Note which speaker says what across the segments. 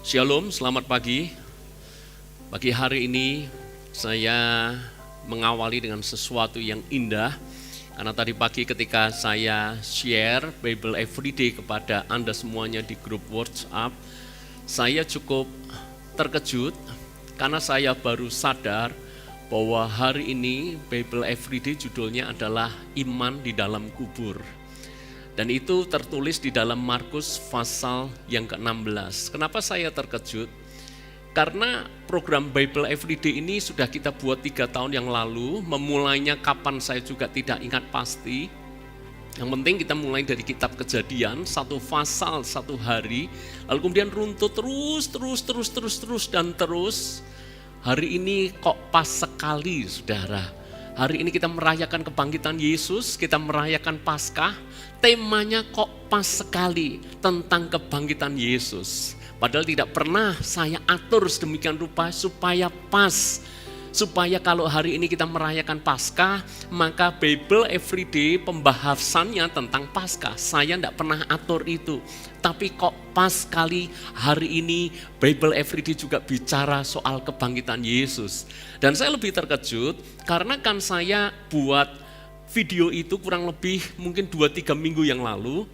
Speaker 1: Shalom, selamat pagi. Pagi hari ini saya mengawali dengan sesuatu yang indah. Karena tadi pagi ketika saya share Bible Everyday kepada Anda semuanya di grup WhatsApp, saya cukup terkejut karena saya baru sadar bahwa hari ini Bible Everyday judulnya adalah Iman di dalam Kubur. Dan itu tertulis di dalam Markus pasal yang ke-16. Kenapa saya terkejut? Karena program Bible Everyday ini sudah kita buat 3 tahun yang lalu. Memulainya kapan saya juga tidak ingat pasti. Yang penting kita mulai dari kitab Kejadian, 1 pasal 1 hari. Lalu kemudian runtut terus dan terus. Hari ini kok pas sekali saudara. Hari ini kita merayakan kebangkitan Yesus, kita merayakan Paskah. Temanya kok pas sekali tentang kebangkitan Yesus. Padahal tidak pernah saya atur sedemikian rupa supaya pas. Supaya kalau hari ini kita merayakan Paskah, maka Bible Everyday pembahasannya tentang Paskah. Saya tidak pernah atur itu. Tapi kok pas sekali hari ini Bible Everyday juga bicara soal kebangkitan Yesus. Dan saya lebih terkejut karena kan saya buat video itu kurang lebih mungkin 2-3 minggu yang lalu.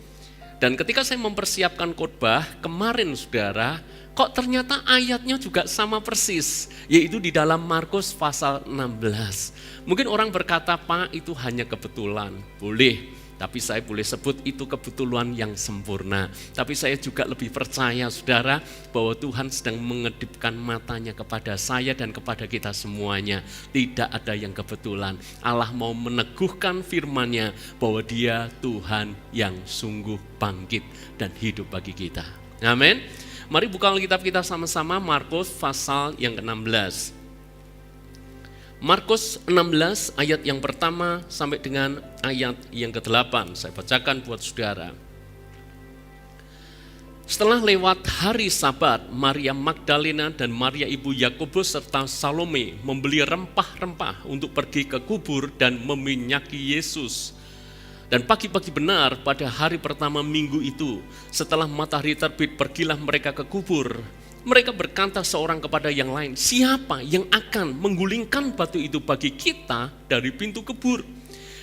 Speaker 1: Dan ketika saya mempersiapkan khotbah kemarin saudara, kok ternyata ayatnya juga sama persis, yaitu di dalam Markus pasal 16. Mungkin orang berkata, Pak itu hanya kebetulan. Boleh, tapi saya boleh sebut itu kebetulan yang sempurna. Tapi saya juga lebih percaya saudara bahwa Tuhan sedang mengedipkan matanya kepada saya dan kepada kita semuanya. Tidak ada yang kebetulan. Allah mau meneguhkan firman-Nya bahwa Dia Tuhan yang sungguh bangkit dan hidup bagi kita. Amin. Mari buka Alkitab kita sama-sama Markus pasal yang ke-16. Markus 16 ayat yang pertama sampai dengan ayat yang ke-8. Saya bacakan buat saudara. Setelah lewat hari Sabat, Maria Magdalena dan Maria ibu Yakobus serta Salome membeli rempah-rempah untuk pergi ke kubur dan meminyaki Yesus. Dan pagi-pagi benar pada hari pertama minggu itu, setelah matahari terbit pergilah mereka ke kubur. Mereka berkata seorang kepada yang lain, siapa yang akan menggulingkan batu itu bagi kita dari pintu kubur?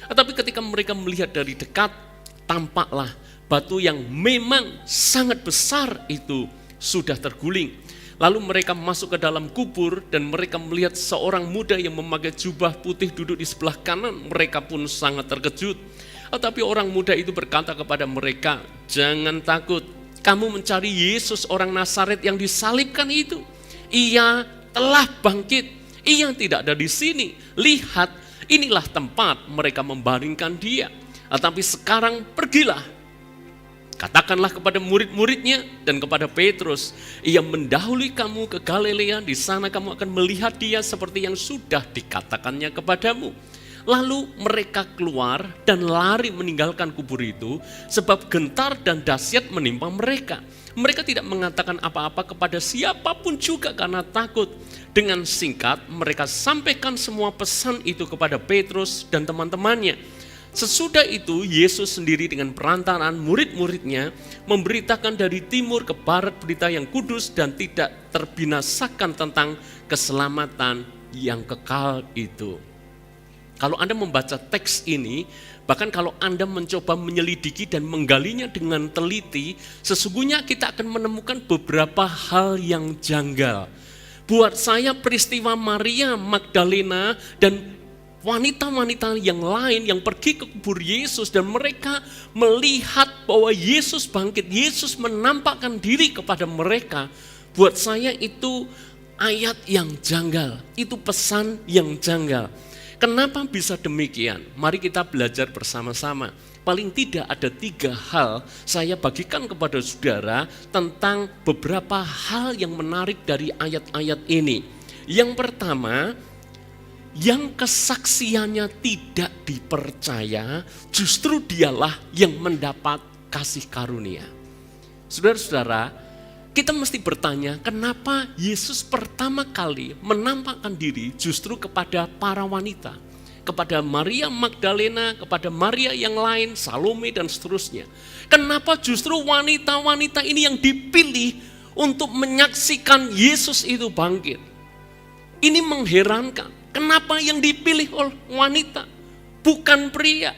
Speaker 1: Tetapi ketika mereka melihat dari dekat, tampaklah batu yang memang sangat besar itu sudah terguling. Lalu mereka masuk ke dalam kubur dan mereka melihat seorang muda yang memakai jubah putih duduk di sebelah kanan. Mereka pun sangat terkejut. Tetapi orang muda itu berkata kepada mereka, jangan takut. Kamu mencari Yesus orang Nazaret yang disalibkan itu. Ia telah bangkit. Ia tidak ada di sini. Lihat, inilah tempat mereka membaringkan dia. Tetapi sekarang pergilah. Katakanlah kepada murid-muridnya dan kepada Petrus. Ia mendahului kamu ke Galilea. Di sana kamu akan melihat dia seperti yang sudah dikatakannya kepadamu. Lalu mereka keluar dan lari meninggalkan kubur itu sebab gentar dan dahsyat menimpa mereka. Mereka tidak mengatakan apa-apa kepada siapapun juga karena takut. Dengan singkat mereka sampaikan semua pesan itu kepada Petrus dan teman-temannya. Sesudah itu Yesus sendiri dengan perantaraan murid-muridnya memberitakan dari timur ke barat berita yang kudus dan tidak terbinasakan tentang keselamatan yang kekal itu. Kalau Anda membaca teks ini, bahkan kalau Anda mencoba menyelidiki dan menggalinya dengan teliti, sesungguhnya kita akan menemukan beberapa hal yang janggal. Buat saya peristiwa Maria Magdalena dan wanita-wanita yang lain yang pergi ke kubur Yesus dan mereka melihat bahwa Yesus bangkit, Yesus menampakkan diri kepada mereka. Buat saya itu ayat yang janggal, itu pesan yang janggal. Kenapa bisa demikian? Mari kita belajar bersama-sama. Paling tidak ada 3 hal saya bagikan kepada saudara tentang beberapa hal yang menarik dari ayat-ayat ini. Yang pertama, yang kesaksiannya tidak dipercaya, justru dialah yang mendapat kasih karunia. Saudara-saudara, kita mesti bertanya, kenapa Yesus pertama kali menampakkan diri justru kepada para wanita, kepada Maria Magdalena, kepada Maria yang lain, Salome dan seterusnya. Kenapa justru wanita-wanita ini yang dipilih untuk menyaksikan Yesus itu bangkit. Ini mengherankan. Kenapa yang dipilih oleh wanita, bukan pria?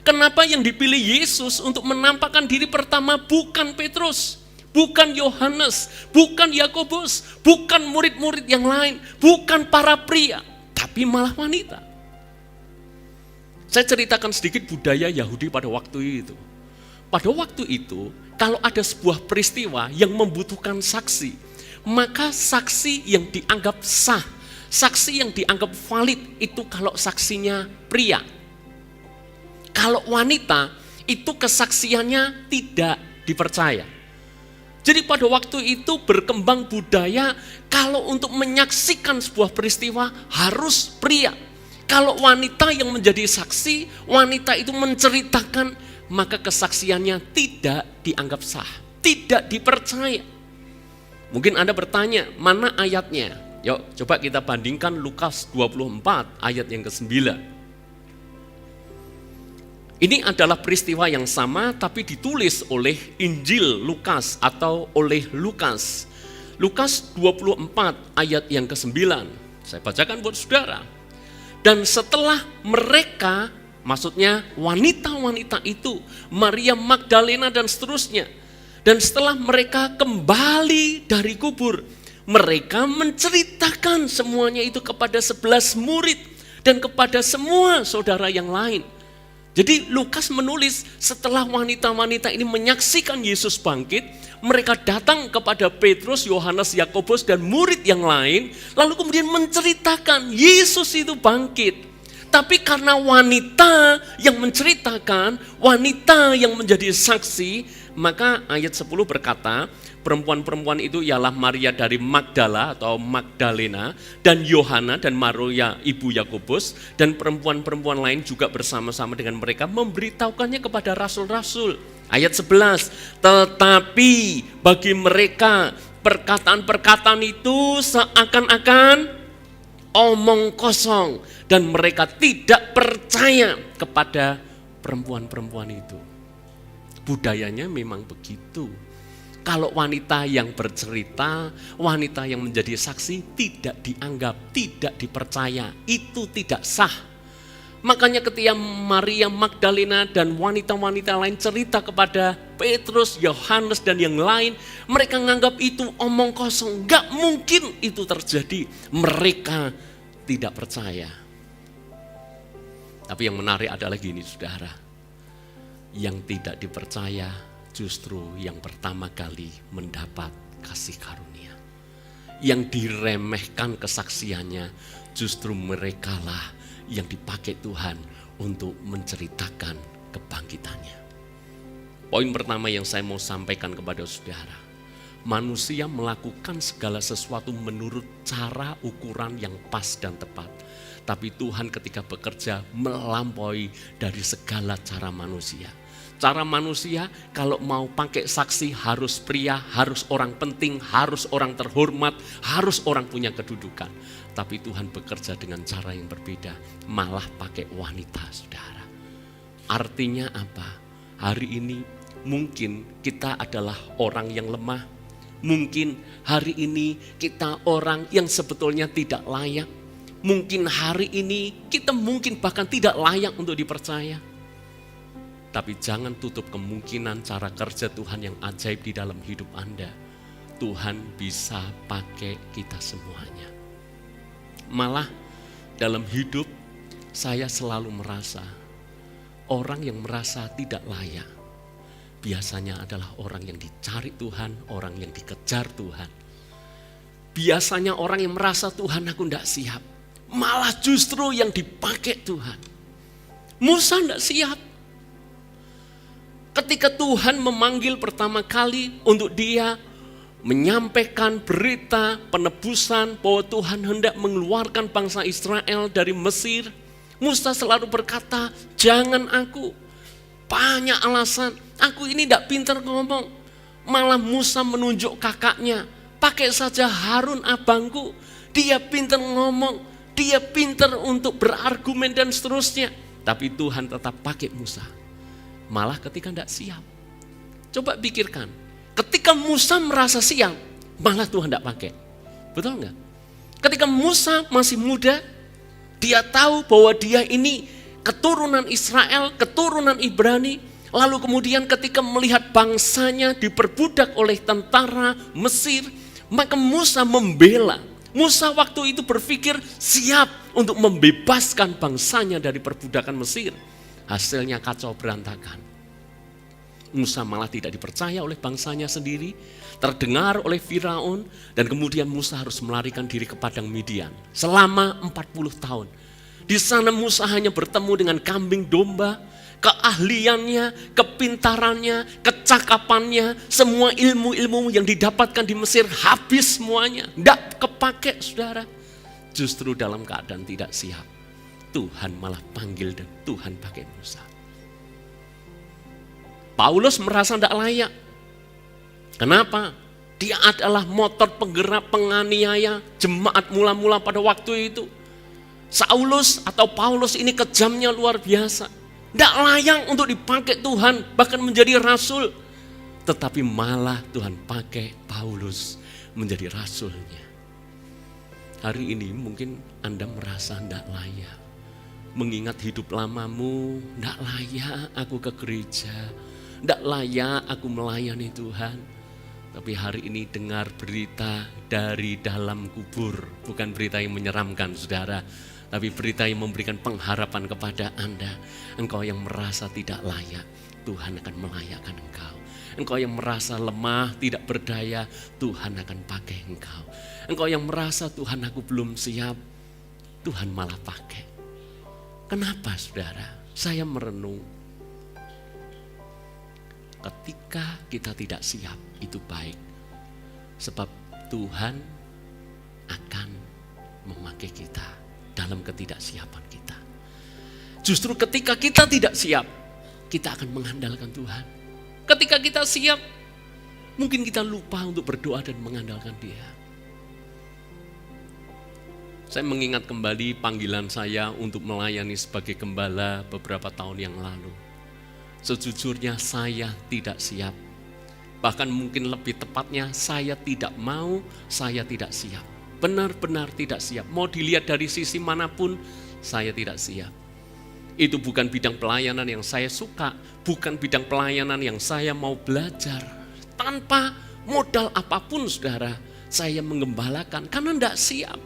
Speaker 1: Kenapa yang dipilih Yesus untuk menampakkan diri pertama bukan Petrus, bukan Yohanes, bukan Yakobus, bukan murid-murid yang lain, bukan para pria, tapi malah wanita? Saya ceritakan sedikit budaya Yahudi pada waktu itu. Pada waktu itu, kalau ada sebuah peristiwa yang membutuhkan saksi, maka saksi yang dianggap sah, saksi yang dianggap valid itu kalau saksinya pria. Kalau wanita, itu kesaksiannya tidak dipercaya. Jadi pada waktu itu berkembang budaya kalau untuk menyaksikan sebuah peristiwa harus pria. Kalau wanita yang menjadi saksi, wanita itu menceritakan, maka kesaksiannya tidak dianggap sah, tidak dipercaya. Mungkin Anda bertanya, mana ayatnya? Yuk coba kita bandingkan Lukas 24 ayat yang ke-9. Ini adalah peristiwa yang sama tapi ditulis oleh Injil Lukas atau oleh Lukas. Lukas 24 ayat yang ke-9. Saya bacakan buat saudara. Dan setelah mereka, maksudnya wanita-wanita itu, Maria Magdalena dan seterusnya. Dan setelah mereka kembali dari kubur, mereka menceritakan semuanya itu kepada 11 murid dan kepada semua saudara yang lain. Jadi Lukas menulis setelah wanita-wanita ini menyaksikan Yesus bangkit, mereka datang kepada Petrus, Yohanes, Yakobus dan murid yang lain, lalu kemudian menceritakan Yesus itu bangkit. Tapi karena wanita yang menceritakan, wanita yang menjadi saksi, maka ayat 10 berkata, perempuan-perempuan itu ialah Maria dari Magdala atau Magdalena, dan Yohana dan Maria ibu Yakobus, dan perempuan-perempuan lain juga bersama-sama dengan mereka memberitahukannya kepada rasul-rasul. Ayat 11, tetapi bagi mereka perkataan-perkataan itu seakan-akan omong kosong, dan mereka tidak percaya kepada perempuan-perempuan itu. Budayanya memang begitu. Kalau wanita yang bercerita, wanita yang menjadi saksi tidak dianggap, tidak dipercaya, itu tidak sah. Makanya ketika Maria Magdalena dan wanita-wanita lain cerita kepada Petrus, Yohanes dan yang lain, mereka menganggap itu omong kosong, gak mungkin itu terjadi. Mereka tidak percaya. Tapi yang menarik adalah gini saudara, yang tidak dipercaya justru yang pertama kali mendapat kasih karunia. Yang diremehkan kesaksiannya justru merekalah yang dipakai Tuhan untuk menceritakan kebangkitannya. Poin pertama yang saya mau sampaikan kepada saudara, manusia melakukan segala sesuatu menurut cara ukuran yang pas dan tepat. Tapi Tuhan ketika bekerja melampaui dari segala cara manusia. Cara manusia kalau mau pakai saksi harus pria, harus orang penting, harus orang terhormat, harus orang punya kedudukan. Tapi Tuhan bekerja dengan cara yang berbeda, malah pakai wanita saudara. Artinya apa? Hari ini mungkin kita adalah orang yang lemah. Mungkin hari ini kita orang yang sebetulnya tidak layak. Mungkin hari ini kita mungkin bahkan tidak layak untuk dipercaya. Tapi jangan tutup kemungkinan cara kerja Tuhan yang ajaib di dalam hidup Anda. Tuhan bisa pakai kita semuanya. Malah dalam hidup saya selalu merasa orang yang merasa tidak layak biasanya adalah orang yang dicari Tuhan, orang yang dikejar Tuhan. Biasanya orang yang merasa Tuhan aku tidak siap, malah justru yang dipakai Tuhan. Musa tidak siap. Ketika Tuhan memanggil pertama kali untuk dia menyampaikan berita penebusan bahwa Tuhan hendak mengeluarkan bangsa Israel dari Mesir, Musa selalu berkata, jangan aku. Banyak alasan, aku ini tidak pintar ngomong. Malah Musa menunjuk kakaknya, pakai saja Harun abangku. Dia pintar ngomong, dia pintar untuk berargumen dan seterusnya. Tapi Tuhan tetap pakai Musa. Malah ketika tidak siap. Coba pikirkan, ketika Musa merasa siap, malah Tuhan tidak pakai. Betul enggak? Ketika Musa masih muda, dia tahu bahwa dia ini keturunan Israel, keturunan Ibrani. Lalu kemudian ketika melihat bangsanya diperbudak oleh tentara Mesir, maka Musa membela. Musa waktu itu berpikir siap untuk membebaskan bangsanya dari perbudakan Mesir. Hasilnya kacau berantakan. Musa malah tidak dipercaya oleh bangsanya sendiri, terdengar oleh Firaun, dan kemudian Musa harus melarikan diri ke padang Midian selama 40 tahun. Di sana Musa hanya bertemu dengan kambing domba, keahliannya, kepintarannya, kecakapannya, semua ilmu-ilmu yang didapatkan di Mesir habis semuanya. Tidak kepake, saudara. Justru dalam keadaan tidak siap, Tuhan malah panggil dan Tuhan pakai Musa. Paulus merasa tidak layak. Kenapa? Dia adalah motor penggerak penganiaya jemaat mula-mula pada waktu itu. Saulus atau Paulus ini kejamnya luar biasa. Tidak layak untuk dipakai Tuhan, bahkan menjadi rasul. Tetapi malah Tuhan pakai Paulus menjadi rasulnya. Hari ini mungkin Anda merasa tidak layak. Mengingat hidup lamamu, tidak layak aku ke gereja. Tidak layak aku melayani Tuhan. Tapi hari ini dengar berita dari dalam kubur. Bukan berita yang menyeramkan, saudara. Tapi berita yang memberikan pengharapan kepada Anda. Engkau yang merasa tidak layak, Tuhan akan melayakkan engkau. Engkau yang merasa lemah, tidak berdaya, Tuhan akan pakai engkau. Engkau yang merasa Tuhan aku belum siap, Tuhan malah pakai. Kenapa, saudara? Saya merenung. Ketika kita tidak siap, itu baik. Sebab Tuhan akan memakai kita dalam ketidaksiapan kita. Justru ketika kita tidak siap, kita akan mengandalkan Tuhan. Ketika kita siap, mungkin kita lupa untuk berdoa dan mengandalkan Dia. Saya mengingat kembali panggilan saya untuk melayani sebagai gembala beberapa tahun yang lalu. Sejujurnya saya tidak siap. Bahkan mungkin lebih tepatnya saya tidak mau, saya tidak siap. Benar-benar tidak siap. Mau dilihat dari sisi manapun, saya tidak siap. Itu bukan bidang pelayanan yang saya suka, bukan bidang pelayanan yang saya mau belajar. Tanpa modal apapun, saudara, saya menggembalakan karena tidak siap.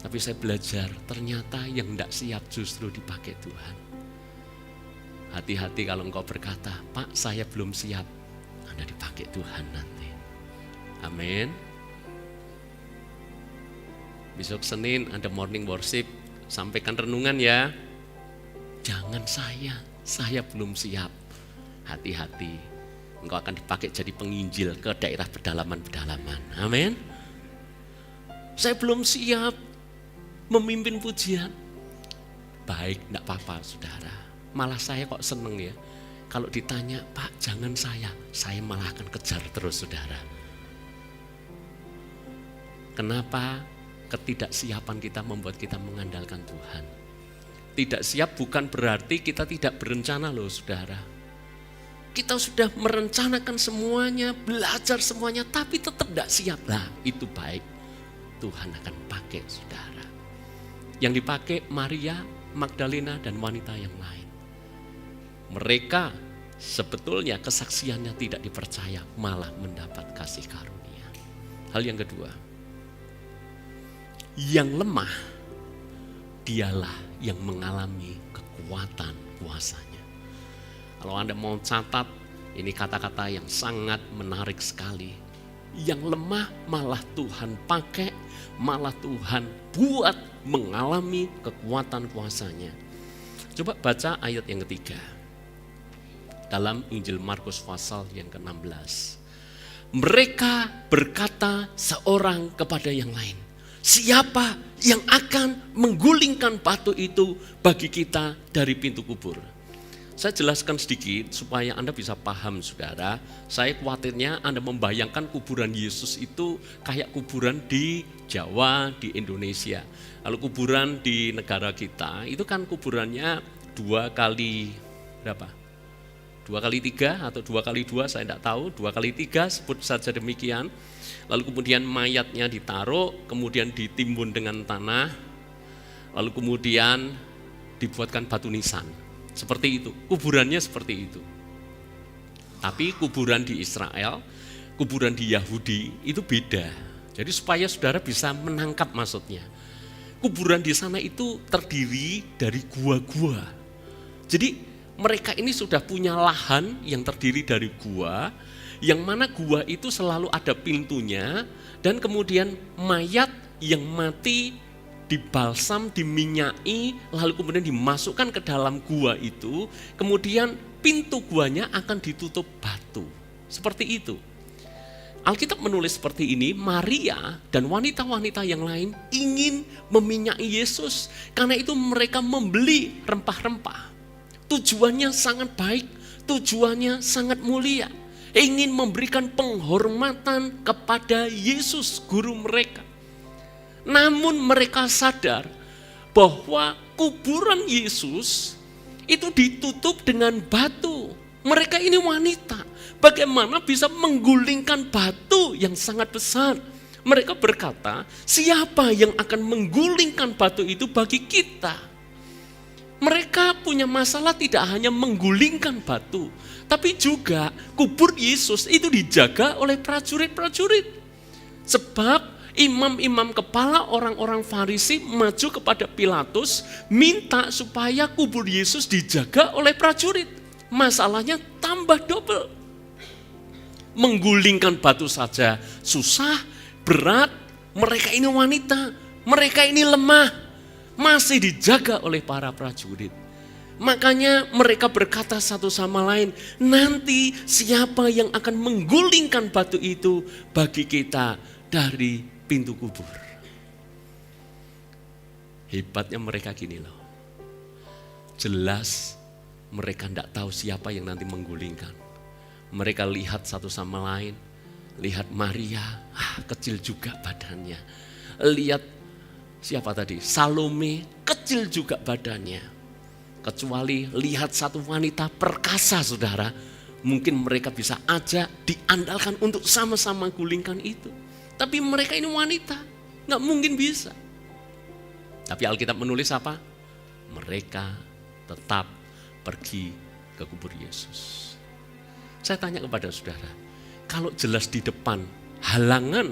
Speaker 1: Tapi saya belajar, ternyata yang tidak siap justru dipakai Tuhan. Hati-hati kalau engkau berkata, Pak, saya belum siap. Anda dipakai Tuhan nanti. Amin. Besok Senin ada morning worship. Sampaikan renungan ya. Jangan saya belum siap. Hati-hati. Engkau akan dipakai jadi penginjil ke daerah pedalaman-pedalaman. Amin. Saya belum siap memimpin pujian. Baik, enggak apa-apa, saudara. Malah saya kok seneng ya. Kalau ditanya, Pak jangan saya malah akan kejar terus, saudara. Kenapa? Ketidaksiapan kita membuat kita mengandalkan Tuhan. Tidak siap bukan berarti kita tidak berencana loh, saudara. Kita sudah merencanakan semuanya, belajar semuanya, tapi tetap tidak siap. Lah, itu baik. Tuhan akan pakai, saudara. Yang dipakai Maria Magdalena dan wanita yang lain. Mereka sebetulnya kesaksiannya tidak dipercaya, malah mendapat kasih karunia. Hal yang kedua, yang lemah, dialah yang mengalami kekuatan kuasanya. Kalau Anda mau catat, ini kata-kata yang sangat menarik sekali. Yang lemah malah Tuhan pakai, malah Tuhan buat mengalami kekuatan kuasanya. Coba baca ayat yang ketiga. Dalam Injil Markus pasal yang ke-16. Mereka berkata seorang kepada yang lain, siapa yang akan menggulingkan batu itu bagi kita dari pintu kubur? Saya jelaskan sedikit supaya Anda bisa paham, saudara. Saya khawatirnya Anda membayangkan kuburan Yesus itu kayak kuburan di Jawa, di Indonesia. Kalau kuburan di negara kita itu kan kuburannya 2 kali berapa? 2x3 atau 2x2 saya tidak tahu, 2x3 sebut saja demikian. Lalu kemudian mayatnya ditaruh, kemudian ditimbun dengan tanah, lalu kemudian dibuatkan batu nisan. Seperti itu, kuburannya seperti itu. Tapi kuburan di Israel, kuburan di Yahudi itu beda. Jadi supaya saudara bisa menangkap maksudnya. Kuburan di sana itu terdiri dari gua-gua. Jadi mereka ini sudah punya lahan yang terdiri dari gua, yang mana gua itu selalu ada pintunya, dan kemudian mayat yang mati dibalsam, diminyai, lalu kemudian dimasukkan ke dalam gua itu, kemudian pintu guanya akan ditutup batu. Seperti itu. Alkitab menulis seperti ini, Maria dan wanita-wanita yang lain ingin meminyai Yesus. Karena itu mereka membeli rempah-rempah. Tujuannya sangat baik, tujuannya sangat mulia. Ingin memberikan penghormatan kepada Yesus, guru mereka. Namun mereka sadar bahwa kuburan Yesus itu ditutup dengan batu. Mereka ini wanita, bagaimana bisa menggulingkan batu yang sangat besar? Mereka berkata, siapa yang akan menggulingkan batu itu bagi kita? Mereka punya masalah tidak hanya menggulingkan batu, tapi juga kubur Yesus itu dijaga oleh prajurit-prajurit. Sebab imam-imam kepala orang-orang Farisi maju kepada Pilatus, minta supaya kubur Yesus dijaga oleh prajurit. Masalahnya tambah double. Menggulingkan batu saja susah, berat, mereka ini wanita, mereka ini lemah, masih dijaga oleh para prajurit. Makanya mereka berkata satu sama lain, nanti siapa yang akan menggulingkan batu itu bagi kita dari pintu kubur. Hebatnya mereka gini loh, jelas mereka tidak tahu siapa yang nanti menggulingkan. Mereka lihat satu sama lain, lihat Maria, kecil juga badannya. Lihat siapa tadi? Salome, kecil juga badannya. Kecuali lihat satu wanita perkasa saudara, mungkin mereka bisa ajak, diandalkan untuk sama-sama gulingkan itu. Tapi mereka ini wanita, gak mungkin bisa. Tapi Alkitab menulis apa? Mereka tetap pergi ke kubur Yesus. Saya tanya kepada saudara, kalau jelas di depan halangan,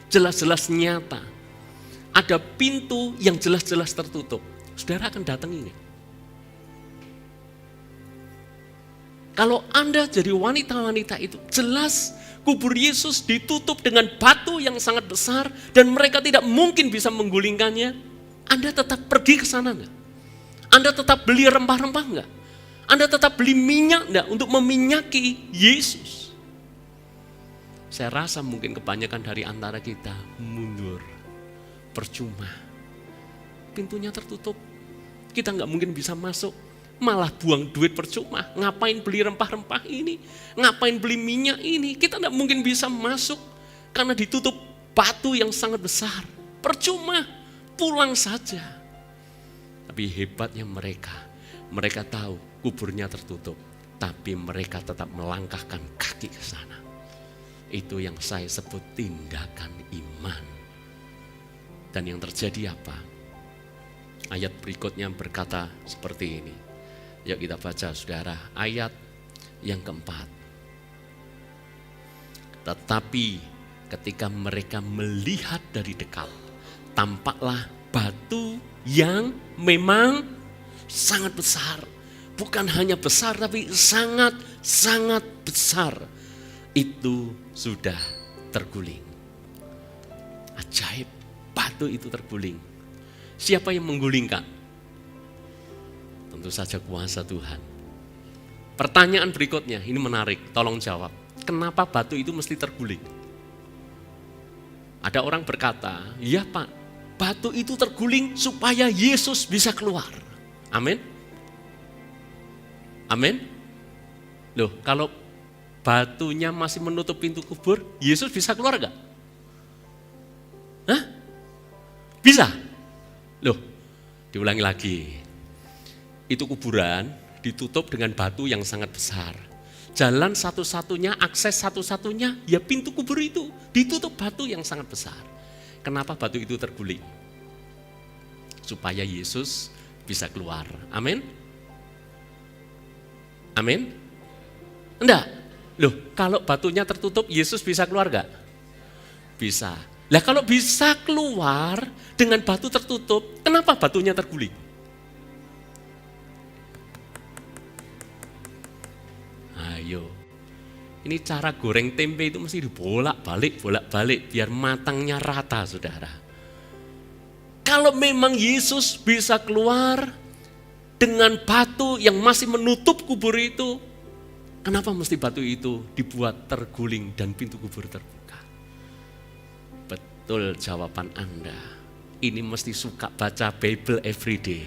Speaker 1: jelas-jelas nyata, ada pintu yang jelas-jelas tertutup, saudara akan datang ini. Kalau Anda jadi wanita-wanita itu, jelas kubur Yesus ditutup dengan batu yang sangat besar dan mereka tidak mungkin bisa menggulingkannya, Anda tetap pergi ke sana enggak? Anda tetap beli rempah-rempah enggak? Anda tetap beli minyak enggak untuk meminyaki Yesus? Saya rasa mungkin kebanyakan dari antara kita mundur. Percuma. Pintunya tertutup. Kita enggak mungkin bisa masuk. Malah buang duit percuma. Ngapain beli rempah-rempah ini? Ngapain beli minyak ini? Kita enggak mungkin bisa masuk. Karena ditutup batu yang sangat besar. Percuma. Pulang saja. Tapi hebatnya mereka tahu kuburnya tertutup, tapi mereka tetap melangkahkan kaki ke sana. Itu yang saya sebut tindakan iman. Dan yang terjadi apa? Ayat berikutnya berkata seperti ini. Yuk kita baca saudara, ayat yang keempat. Tetapi ketika mereka melihat dari dekat, tampaklah batu yang memang sangat besar. Bukan hanya besar tapi sangat besar. Itu sudah terguling. Ajaib, batu itu terguling. Siapa yang menggulingkan? Tentu saja kuasa Tuhan. Pertanyaan berikutnya, ini menarik, tolong jawab. Kenapa batu itu mesti terguling? Ada orang berkata, iya Pak, batu itu terguling supaya Yesus bisa keluar. Amin. Amin. Loh, kalau batunya masih menutup pintu kubur, Yesus bisa keluar enggak? Hah? Bisa? Loh, diulangi lagi. Itu kuburan ditutup dengan batu yang sangat besar. Jalan satu-satunya, akses satu-satunya, ya pintu kubur itu ditutup batu yang sangat besar. Kenapa batu itu terguling? Supaya Yesus bisa keluar. Amin? Amin? Enggak. Loh, kalau batunya tertutup, Yesus bisa keluar enggak? Bisa. Lah kalau bisa keluar dengan batu tertutup, kenapa batunya terguling? Ayo, ini cara goreng tempe itu mesti bolak-balik biar matangnya rata, saudara. Kalau memang Yesus bisa keluar dengan batu yang masih menutup kubur itu, kenapa mesti batu itu dibuat terguling dan pintu kubur terbuka? Betul jawaban Anda. Ini mesti suka baca Bible everyday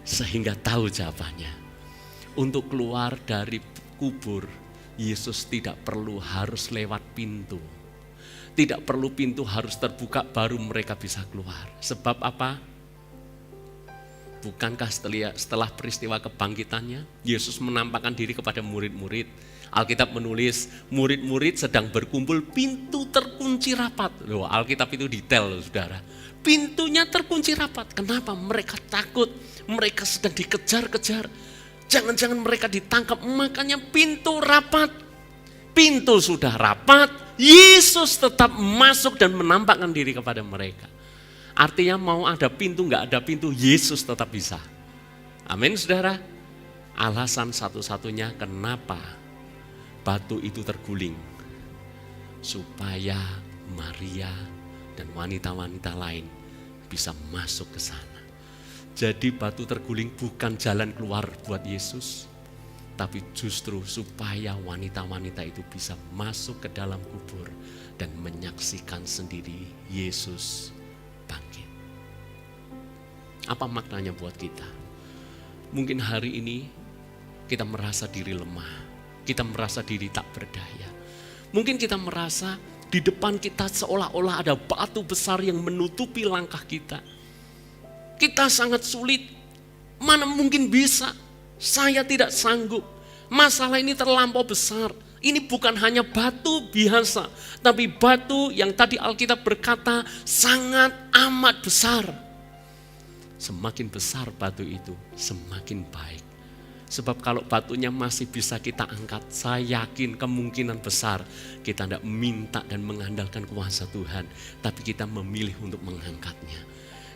Speaker 1: sehingga tahu jawabannya. Untuk keluar dari kubur, Yesus tidak perlu harus lewat pintu. Tidak perlu pintu harus terbuka baru mereka bisa keluar. Sebab apa? Bukankah setelah peristiwa kebangkitannya, Yesus menampakkan diri kepada murid-murid. Alkitab menulis, murid-murid sedang berkumpul, pintu terkunci rapat. Loh, Alkitab itu detail, saudara. Pintunya terkunci rapat. Kenapa? Mereka takut, mereka sedang dikejar-kejar. Jangan-jangan mereka ditangkap, makanya pintu rapat. Pintu sudah rapat, Yesus tetap masuk dan menampakkan diri kepada mereka. Artinya mau ada pintu, nggak ada pintu, Yesus tetap bisa. Amin, saudara. Alasan satu-satunya kenapa batu itu terguling, supaya Maria dan wanita-wanita lain bisa masuk ke sana. Jadi batu terguling bukan jalan keluar buat Yesus, tapi justru supaya wanita-wanita itu bisa masuk ke dalam kubur dan menyaksikan sendiri Yesus bangkit. Apa maknanya buat kita? Mungkin hari ini kita merasa diri lemah, kita merasa diri tak berdaya. Mungkin kita merasa di depan kita seolah-olah ada batu besar yang menutupi langkah kita. Kita sangat sulit, mana mungkin bisa, saya tidak sanggup. Masalah ini terlampau besar, ini bukan hanya batu biasa, tapi batu yang tadi Alkitab berkata sangat amat besar. Semakin besar batu itu, semakin baik. Sebab kalau batunya masih bisa kita angkat, saya yakin kemungkinan besar kita tidak minta dan mengandalkan kuasa Tuhan, tapi kita memilih untuk mengangkatnya.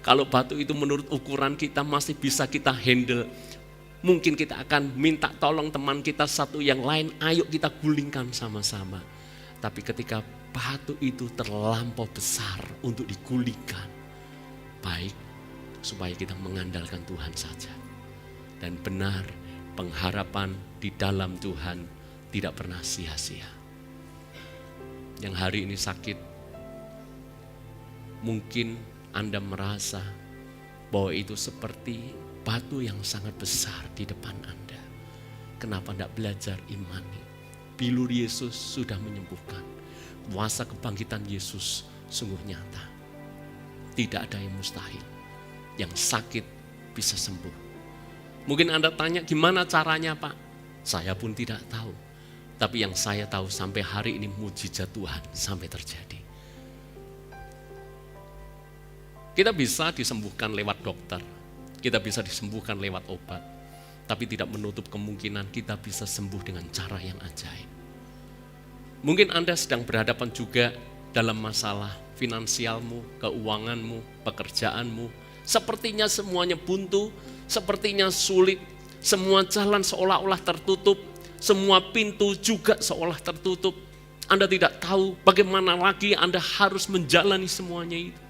Speaker 1: Kalau batu itu menurut ukuran kita masih bisa kita handle, mungkin kita akan minta tolong teman kita satu yang lain, ayo kita gulingkan sama-sama. Tapi ketika batu itu terlampau besar untuk digulingkan, baik supaya kita mengandalkan Tuhan saja. Dan benar, pengharapan di dalam Tuhan tidak pernah sia-sia. Yang hari ini sakit, mungkin Anda merasa bahwa itu seperti batu yang sangat besar di depan Anda. Kenapa tidak belajar imani? Bilur Yesus sudah menyembuhkan. Kuasa kebangkitan Yesus sungguh nyata. Tidak ada yang mustahil. Yang sakit bisa sembuh. Mungkin Anda tanya, gimana caranya Pak? Saya pun tidak tahu. Tapi yang saya tahu sampai hari ini mujizat Tuhan sampai terjadi. Kita bisa disembuhkan lewat dokter, kita bisa disembuhkan lewat obat, tapi tidak menutup kemungkinan kita bisa sembuh dengan cara yang ajaib. Mungkin Anda sedang berhadapan juga dalam masalah finansialmu, keuanganmu, pekerjaanmu. Sepertinya semuanya buntu, sepertinya sulit, semua jalan seolah-olah tertutup, semua pintu juga seolah tertutup. Anda tidak tahu bagaimana lagi Anda harus menjalani semuanya itu.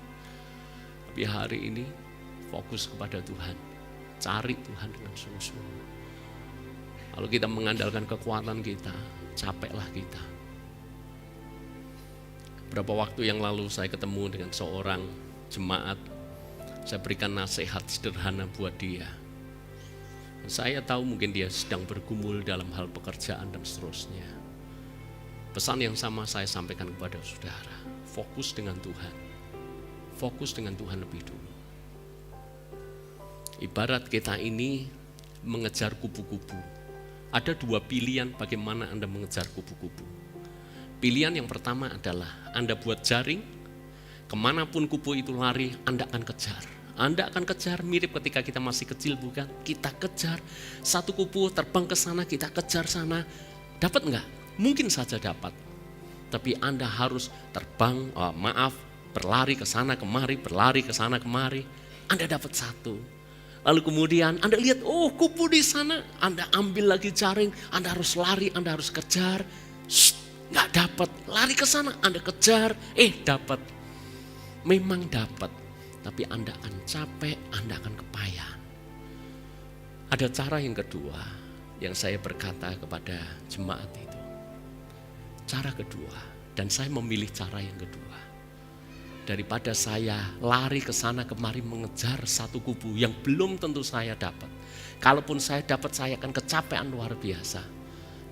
Speaker 1: Tapi hari ini fokus kepada Tuhan, cari Tuhan dengan sungguh-sungguh. Kalau kita mengandalkan kekuatan kita, capeklah kita. Beberapa waktu yang lalu saya ketemu dengan seorang jemaat, saya berikan nasihat sederhana buat dia. Saya tahu mungkin dia sedang bergumul dalam hal pekerjaan dan seterusnya. Pesan yang sama saya sampaikan kepada saudara, fokus dengan Tuhan. Fokus dengan Tuhan lebih dulu. Ibarat kita ini mengejar kupu-kupu. Ada dua pilihan bagaimana Anda mengejar kupu-kupu. Pilihan yang pertama adalah Anda buat jaring, kemanapun kupu itu lari, Anda akan kejar. Anda akan kejar, mirip ketika kita masih kecil bukan? Kita kejar, satu kupu terbang ke sana, kita kejar sana. Dapat enggak? Mungkin saja dapat. Tapi Anda harus terbang, berlari ke sana kemari, berlari ke sana kemari. Anda dapat satu. Lalu kemudian Anda lihat, kupu di sana. Anda ambil lagi jaring, Anda harus lari, Anda harus kejar. Nggak dapat, lari ke sana, Anda kejar, dapat. Memang dapat, tapi Anda akan capek, Anda akan kepayahan. Ada cara yang kedua yang saya berkata kepada jemaat itu. Cara kedua, dan saya memilih cara yang kedua. Daripada saya lari ke sana kemari mengejar satu kubu yang belum tentu saya dapat. Kalaupun saya dapat, saya akan kecapean luar biasa.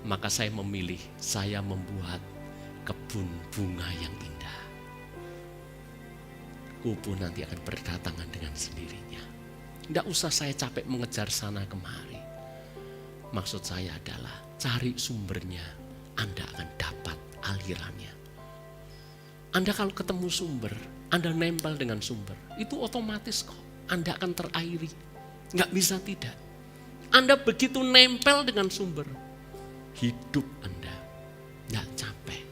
Speaker 1: Maka saya memilih, saya membuat kebun bunga yang indah. Kubu nanti akan berdatangan dengan sendirinya. Tidak usah saya capek mengejar sana kemari. Maksud saya adalah cari sumbernya, Anda akan dapat alirannya. Anda kalau ketemu sumber, Anda nempel dengan sumber, itu otomatis kok, Anda akan terairi. Nggak bisa tidak. Anda begitu nempel dengan sumber, hidup Anda nggak capek.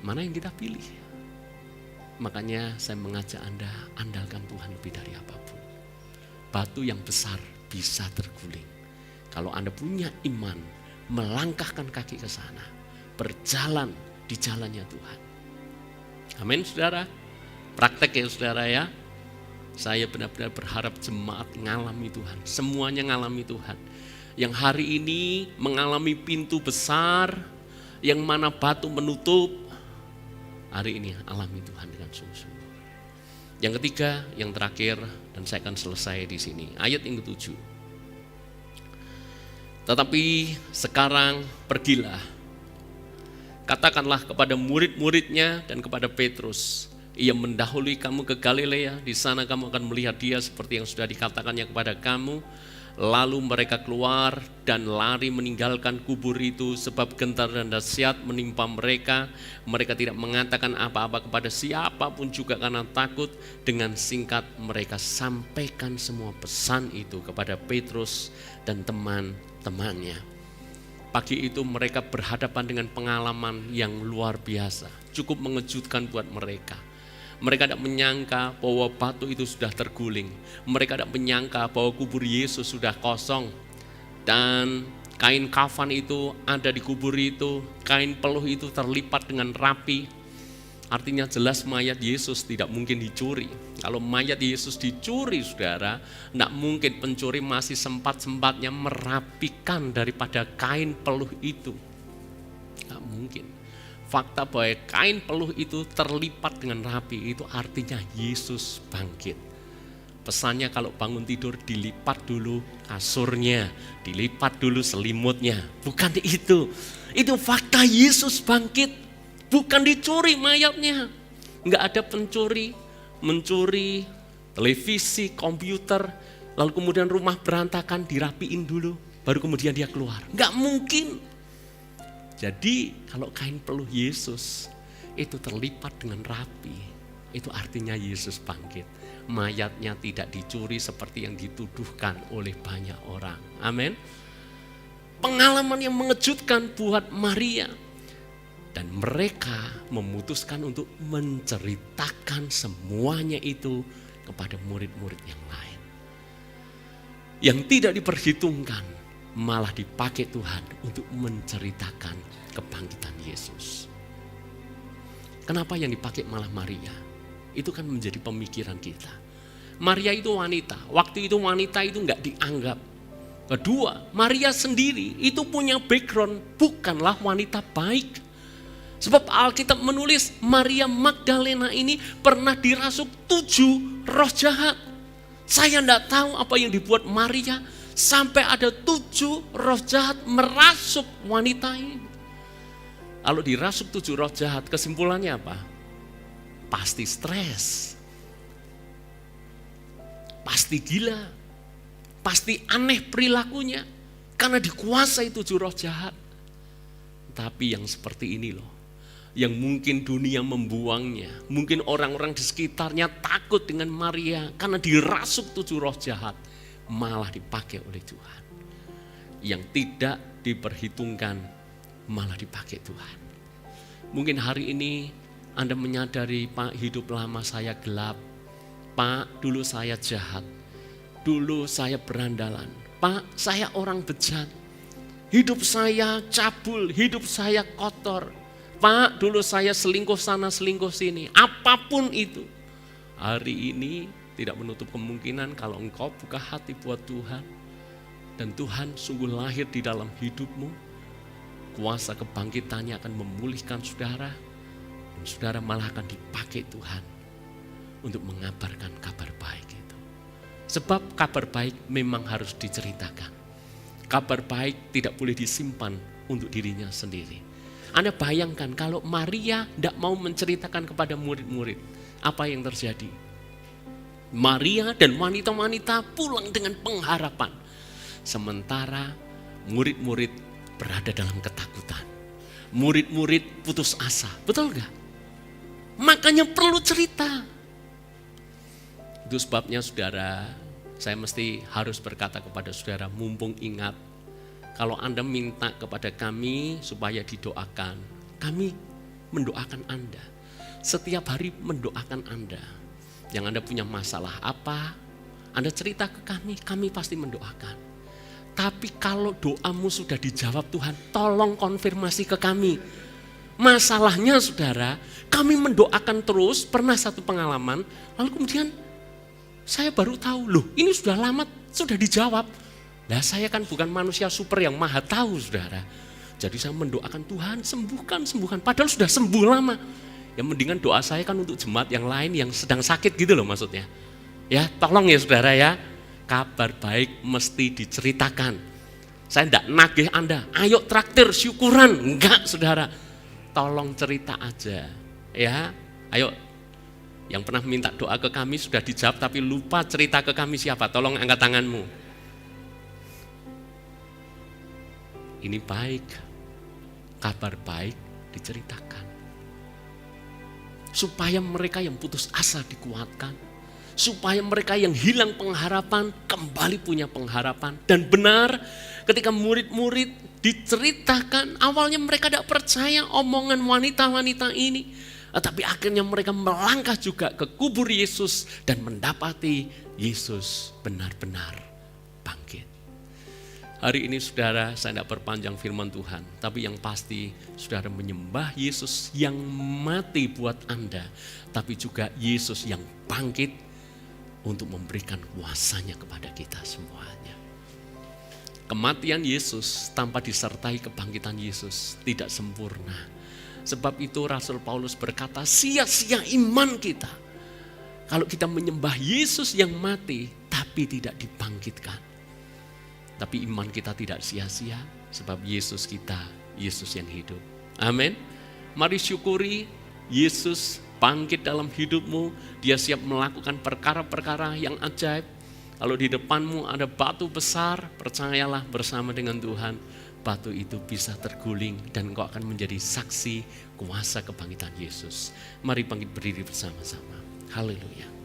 Speaker 1: Mana yang kita pilih? Makanya saya mengajak Anda, andalkan Tuhan lebih dari apapun. Batu yang besar bisa terguling. Kalau Anda punya iman, melangkahkan kaki ke sana, berjalan di jalannya Tuhan. Amin saudara. Praktek ya saudara ya. Saya benar-benar berharap jemaat ngalami Tuhan. Semuanya ngalami Tuhan. Yang hari ini mengalami pintu besar, yang mana batu menutup, hari ini alami Tuhan dengan sungguh-sungguh. Yang ketiga, yang terakhir, dan saya akan selesai di sini. Ayat yang ke-7. Tetapi sekarang pergilah, katakanlah kepada murid-muridnya dan kepada Petrus, ia mendahului kamu ke Galilea, di sana kamu akan melihat dia seperti yang sudah dikatakannya kepada kamu. Lalu mereka keluar dan lari meninggalkan kubur itu, sebab gentar dan dahsyat menimpa mereka. Mereka tidak mengatakan apa-apa kepada siapapun juga karena takut. Dengan singkat mereka sampaikan semua pesan itu kepada Petrus dan teman-temannya. Pagi itu mereka berhadapan dengan pengalaman yang luar biasa, cukup mengejutkan buat mereka. Mereka tidak menyangka bahwa batu itu sudah terguling. Mereka tidak menyangka bahwa kubur Yesus sudah kosong. Dan kain kafan itu ada di kubur itu. Kain peluh itu terlipat dengan rapi. Artinya jelas mayat Yesus tidak mungkin dicuri. Kalau mayat Yesus dicuri saudara, tidak mungkin pencuri masih sempat-sempatnya merapikan daripada kain peluh itu. Tidak mungkin. Fakta bahwa kain peluh itu terlipat dengan rapi, itu artinya Yesus bangkit. Pesannya kalau bangun tidur dilipat dulu kasurnya, dilipat dulu selimutnya. Bukan itu. Itu fakta Yesus bangkit. Bukan dicuri mayatnya. Enggak ada pencuri, mencuri televisi, komputer, lalu kemudian rumah berantakan dirapiin dulu, baru kemudian dia keluar. Enggak mungkin. Jadi kalau kain peluh Yesus itu terlipat dengan rapi, itu artinya Yesus bangkit. Mayatnya tidak dicuri seperti yang dituduhkan oleh banyak orang. Amin. Pengalaman yang mengejutkan buat Maria. Dan mereka memutuskan untuk menceritakan semuanya itu kepada murid-murid yang lain. Yang tidak diperhitungkan, malah dipakai Tuhan untuk menceritakan kebangkitan Yesus. Kenapa yang dipakai malah Maria? Itu kan menjadi pemikiran kita. Maria itu wanita, waktu itu wanita itu enggak dianggap. Kedua, Maria sendiri itu punya background, bukanlah wanita baik. Sebab Alkitab menulis Maria Magdalena ini pernah dirasuk 7 roh jahat. Saya enggak tahu apa yang dibuat Maria sampai ada 7 roh jahat merasuk wanita ini. Kalau dirasuk 7 roh jahat, kesimpulannya apa? Pasti stres. Pasti gila. pasti aneh perilakunya karena dikuasai 7 roh jahat. Tapi yang seperti ini loh, yang mungkin dunia membuangnya, mungkin orang-orang di sekitarnya takut dengan Maria karena dirasuk 7 roh jahat, malah dipakai oleh Tuhan. Yang tidak diperhitungkan malah dipakai Tuhan. Mungkin hari ini Anda menyadari, Pak, hidup lama saya gelap. Pak, dulu saya jahat. Dulu saya berandalan. Pak, saya orang bejat. Hidup saya cabul, hidup saya kotor. Pak, dulu saya selingkuh sana, selingkuh sini. Apapun itu. Hari ini tidak menutup kemungkinan kalau engkau buka hati buat Tuhan. Dan Tuhan sungguh lahir di dalam hidupmu. Kuasa kebangkitannya akan memulihkan saudara. Dan saudara malah akan dipakai Tuhan untuk mengabarkan kabar baik itu. Sebab kabar baik memang harus diceritakan. Kabar baik tidak boleh disimpan untuk dirinya sendiri. Anda bayangkan kalau Maria tidak mau menceritakan kepada murid-murid, apa yang terjadi? Maria dan wanita-wanita pulang dengan pengharapan. Sementara murid-murid berada dalam ketakutan. Murid-murid putus asa, betul gak? Makanya perlu cerita. Itu sebabnya saudara, saya mesti harus berkata kepada saudara, mumpung ingat, kalau Anda minta kepada kami supaya didoakan, kami mendoakan Anda. Setiap hari mendoakan Anda. Yang Anda punya masalah apa, Anda cerita ke kami pasti mendoakan. Tapi kalau doamu sudah dijawab Tuhan, tolong konfirmasi ke kami. Masalahnya saudara, kami mendoakan terus, pernah satu pengalaman, lalu kemudian saya baru tahu, loh ini sudah lama, sudah dijawab. Nah saya kan bukan manusia super yang maha tahu saudara. Jadi saya mendoakan Tuhan sembuhkan. Padahal sudah sembuh lama. Yang mendingan doa saya kan untuk jemaat yang lain yang sedang sakit gitu loh maksudnya. Ya tolong ya saudara ya. Kabar baik mesti diceritakan. Saya tidak nagih Anda, ayo traktir syukuran. Enggak saudara. Tolong cerita aja. Ya ayo. Yang pernah minta doa ke kami sudah dijawab tapi lupa cerita ke kami siapa? Tolong angkat tanganmu. Ini baik. Kabar baik diceritakan. Supaya mereka yang putus asa dikuatkan. Supaya mereka yang hilang pengharapan kembali punya pengharapan. Dan benar ketika murid-murid diceritakan, awalnya mereka tidak percaya omongan wanita-wanita ini. Tapi akhirnya mereka melangkah juga ke kubur Yesus dan mendapati Yesus benar-benar bangkit. Hari ini saudara, saya tidak perpanjang firman Tuhan, tapi yang pasti saudara menyembah Yesus yang mati buat Anda, tapi juga Yesus yang bangkit untuk memberikan kuasanya kepada kita semuanya. Kematian Yesus tanpa disertai kebangkitan Yesus tidak sempurna. Sebab itu Rasul Paulus berkata, sia-sia iman kita kalau kita menyembah Yesus yang mati tapi tidak dibangkitkan. Tapi iman kita tidak sia-sia sebab Yesus kita, Yesus yang hidup. Amin. Mari syukuri Yesus bangkit dalam hidupmu. Dia siap melakukan perkara-perkara yang ajaib. Kalau di depanmu ada batu besar, percayalah bersama dengan Tuhan, batu itu bisa terguling dan engkau akan menjadi saksi kuasa kebangkitan Yesus. Mari bangkit berdiri bersama-sama. Haleluya.